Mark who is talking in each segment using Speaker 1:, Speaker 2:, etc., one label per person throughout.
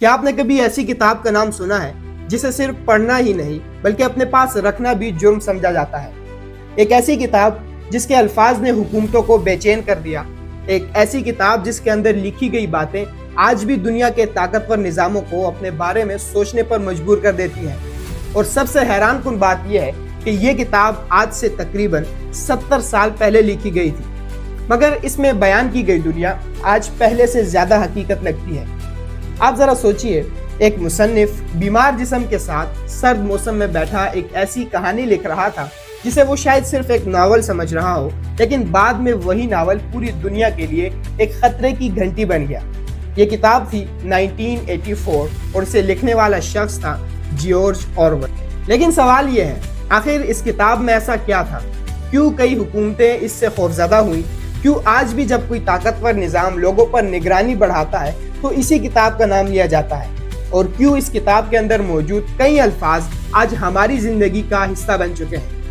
Speaker 1: کیا آپ نے کبھی ایسی کتاب کا نام سنا ہے جسے صرف پڑھنا ہی نہیں بلکہ اپنے پاس رکھنا بھی جرم سمجھا جاتا ہے؟ ایک ایسی کتاب جس کے الفاظ نے حکومتوں کو بے چین کر دیا، ایک ایسی کتاب جس کے اندر لکھی گئی باتیں آج بھی دنیا کے طاقتور نظاموں کو اپنے بارے میں سوچنے پر مجبور کر دیتی ہیں۔ اور سب سے حیران کن بات یہ ہے کہ یہ کتاب آج سے تقریباً 70 سال پہلے لکھی گئی تھی، مگر اس میں بیان کی گئی دنیا آج پہلے سے زیادہ حقیقت لگتی ہے۔ آپ ذرا سوچئے، ایک مصنف بیمار جسم کے ساتھ سرد موسم میں بیٹھا ایک ایسی کہانی لکھ رہا تھا جسے وہ شاید صرف ایک ناول سمجھ رہا ہو، لیکن بعد میں وہی ناول پوری دنیا کے لیے ایک خطرے کی گھنٹی بن گیا۔ یہ کتاب تھی 1984 اور اسے لکھنے والا شخص تھا جیورج آرویل۔ لیکن سوال یہ ہے، آخر اس کتاب میں ایسا کیا تھا؟ کیوں کئی حکومتیں اس سے خوفزدہ ہوئیں؟ کیوں آج بھی جب کوئی طاقتور نظام لوگوں پر نگرانی بڑھاتا ہے تو اسی کتاب کا نام لیا جاتا ہے؟ اور کیوں اس کتاب کے اندر موجود کئی الفاظ آج ہماری زندگی کا حصہ بن چکے ہیں؟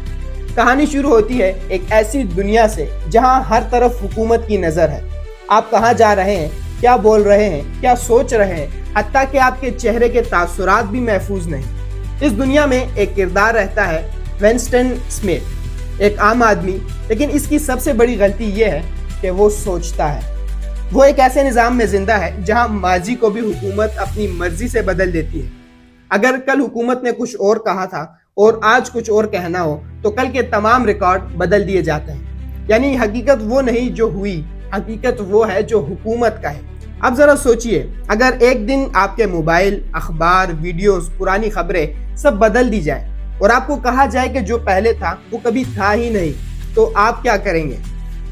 Speaker 1: کہانی شروع ہوتی ہے ایک ایسی دنیا سے جہاں ہر طرف حکومت کی نظر ہے۔ آپ کہاں جا رہے ہیں، کیا بول رہے ہیں، کیا سوچ رہے ہیں، حتیٰ کہ آپ کے چہرے کے تاثرات بھی محفوظ نہیں۔ اس دنیا میں ایک کردار رہتا ہے ونسٹن سمتھ، ایک عام آدمی، لیکن اس کی سب سے بڑی غلطی یہ ہے کہ وہ سوچتا ہے۔ وہ ایک ایسے نظام میں زندہ ہے جہاں ماضی کو بھی حکومت اپنی مرضی سے بدل دیتی ہے۔ اگر کل حکومت نے کچھ اور کہا تھا اور آج کچھ اور کہنا ہو تو کل کے تمام ریکارڈ بدل دیے جاتے ہیں۔ یعنی حقیقت وہ نہیں جو ہوئی، حقیقت وہ ہے جو حکومت کا ہے۔ اب ذرا سوچئے، اگر ایک دن آپ کے موبائل، اخبار، ویڈیوز، پرانی خبریں سب بدل دی جائیں اور آپ کو کہا جائے کہ جو پہلے تھا وہ کبھی تھا ہی نہیں، تو آپ کیا کریں گے؟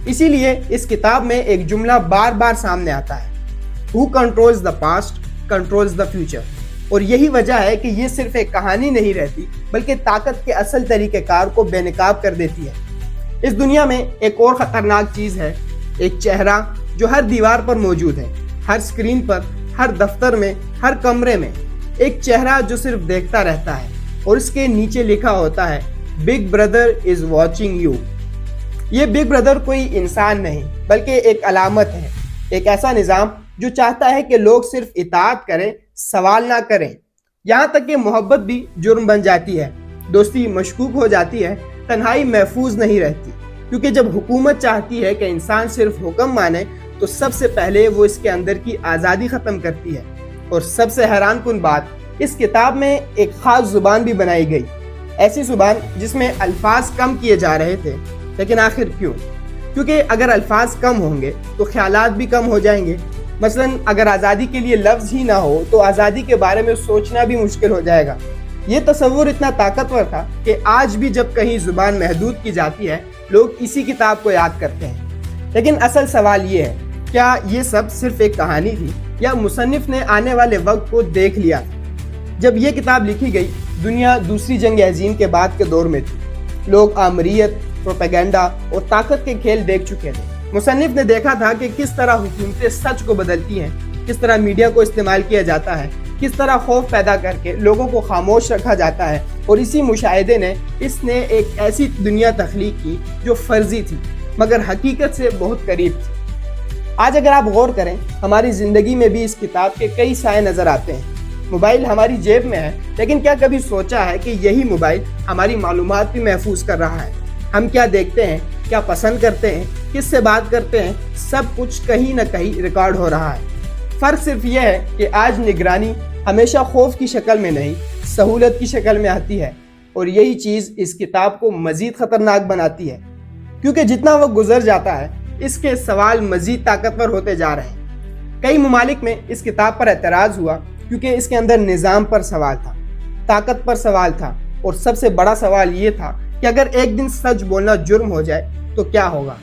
Speaker 1: اسی لیے اس کتاب میں ایک جملہ بار بار سامنے آتا ہے: Who controls the past controls the future۔ اور یہی وجہ ہے کہ یہ صرف ایک کہانی نہیں رہتی بلکہ طاقت کے اصل طریقہ کار کو بے نقاب کر دیتی ہے۔ اس دنیا میں ایک اور خطرناک چیز ہے، ایک چہرہ جو ہر دیوار پر موجود ہے، ہر سکرین پر، ہر دفتر میں، ہر کمرے میں۔ ایک چہرہ جو صرف دیکھتا رہتا ہے اور اس کے نیچے لکھا ہوتا ہے big brother is watching you. یہ بگ بردر کوئی انسان نہیں بلکہ ایک علامت ہے، ایک ایسا نظام جو چاہتا ہے کہ لوگ صرف اطاعت کریں، سوال نہ کریں۔ یہاں تک کہ محبت بھی جرم بن جاتی ہے، دوستی مشکوک ہو جاتی ہے، تنہائی محفوظ نہیں رہتی، کیونکہ جب حکومت چاہتی ہے کہ انسان صرف حکم مانے تو سب سے پہلے وہ اس کے اندر کی آزادی ختم کرتی ہے۔ اور سب سے حیران کن بات، اس کتاب میں ایک خاص زبان بھی بنائی گئی، ایسی زبان جس میں الفاظ کم کیے جا رہے تھے۔ لیکن آخر کیوں؟ کیونکہ اگر الفاظ کم ہوں گے تو خیالات بھی کم ہو جائیں گے۔ مثلا اگر آزادی کے لیے لفظ ہی نہ ہو تو آزادی کے بارے میں سوچنا بھی مشکل ہو جائے گا۔ یہ تصور اتنا طاقتور تھا کہ آج بھی جب کہیں زبان محدود کی جاتی ہے، لوگ اسی کتاب کو یاد کرتے ہیں۔ لیکن اصل سوال یہ ہے، کیا یہ سب صرف ایک کہانی تھی یا مصنف نے آنے والے وقت کو دیکھ لیا تھا؟ جب یہ کتاب لکھی گئی، دنیا دوسری جنگ عظیم کے بعد کے دور میں تھی۔ لوگ آمریت، پروپیگنڈا اور طاقت کے کھیل دیکھ چکے تھے۔ مصنف نے دیکھا تھا کہ کس طرح حکومتیں سچ کو بدلتی ہیں، کس طرح میڈیا کو استعمال کیا جاتا ہے، کس طرح خوف پیدا کر کے لوگوں کو خاموش رکھا جاتا ہے، اور اسی مشاہدے نے اس نے ایک ایسی دنیا تخلیق کی جو فرضی تھی مگر حقیقت سے بہت قریب تھی۔ آج اگر آپ غور کریں، ہماری زندگی میں بھی اس کتاب کے کئی سائے نظر آتے ہیں۔ موبائل ہماری جیب میں ہے، لیکن کیا کبھی سوچا ہے کہ یہی موبائل ہماری معلومات بھی محفوظ کر رہا ہے؟ ہم کیا دیکھتے ہیں، کیا پسند کرتے ہیں، کس سے بات کرتے ہیں، سب کچھ کہیں نہ کہیں ریکارڈ ہو رہا ہے۔ فرق صرف یہ ہے کہ آج نگرانی ہمیشہ خوف کی شکل میں نہیں، سہولت کی شکل میں آتی ہے، اور یہی چیز اس کتاب کو مزید خطرناک بناتی ہے، کیونکہ جتنا وقت گزر جاتا ہے اس کے سوال مزید طاقتور ہوتے جا رہے ہیں۔ کئی ممالک میں اس کتاب پر اعتراض ہوا کیونکہ اس کے اندر نظام پر سوال تھا، طاقت پر سوال تھا، اور سب سے بڑا سوال یہ تھا کہ اگر ایک دن سچ بولنا جرم ہو جائے تو کیا ہوگا؟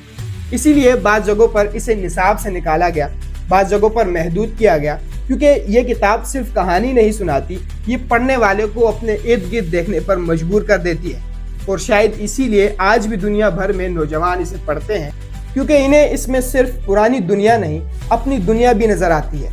Speaker 1: اسی لیے بعض جگہوں پر اسے نصاب سے نکالا گیا، بعض جگہوں پر محدود کیا گیا، کیونکہ یہ کتاب صرف کہانی نہیں سناتی، یہ پڑھنے والے کو اپنے ارد گرد دیکھنے پر مجبور کر دیتی ہے۔ اور شاید اسی لیے آج بھی دنیا بھر میں نوجوان اسے پڑھتے ہیں، کیونکہ انہیں اس میں صرف پرانی دنیا نہیں، اپنی دنیا بھی نظر آتی ہے۔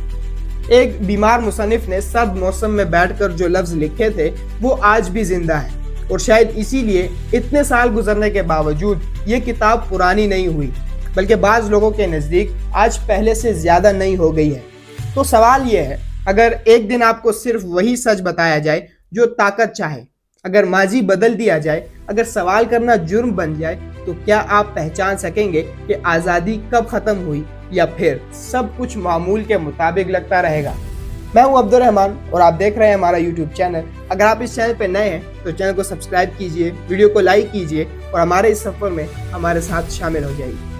Speaker 1: ایک بیمار مصنف نے سرد موسم میں بیٹھ کر جو لفظ لکھے تھے وہ آج بھی زندہ ہیں، اور شاید اسی لیے اتنے سال گزرنے کے باوجود یہ کتاب پرانی نہیں ہوئی، بلکہ بعض لوگوں کے نزدیک آج پہلے سے زیادہ نئی ہو گئی ہے۔ تو سوال یہ ہے، اگر ایک دن آپ کو صرف وہی سچ بتایا جائے جو طاقت چاہے، اگر ماضی بدل دیا جائے، اگر سوال کرنا جرم بن جائے، تو کیا آپ پہچان سکیں گے کہ آزادی کب ختم ہوئی یا پھر سب کچھ معمول کے مطابق لگتا رہے گا؟ میں ہوں عبد الرحمان اور آپ دیکھ رہے ہیں ہمارا یوٹیوب چینل۔ اگر آپ اس چینل پہ نئے ہیں تو چینل کو سبسکرائب کیجئے، ویڈیو کو لائک کیجئے اور ہمارے اس سفر میں ہمارے ساتھ شامل ہو جائیے۔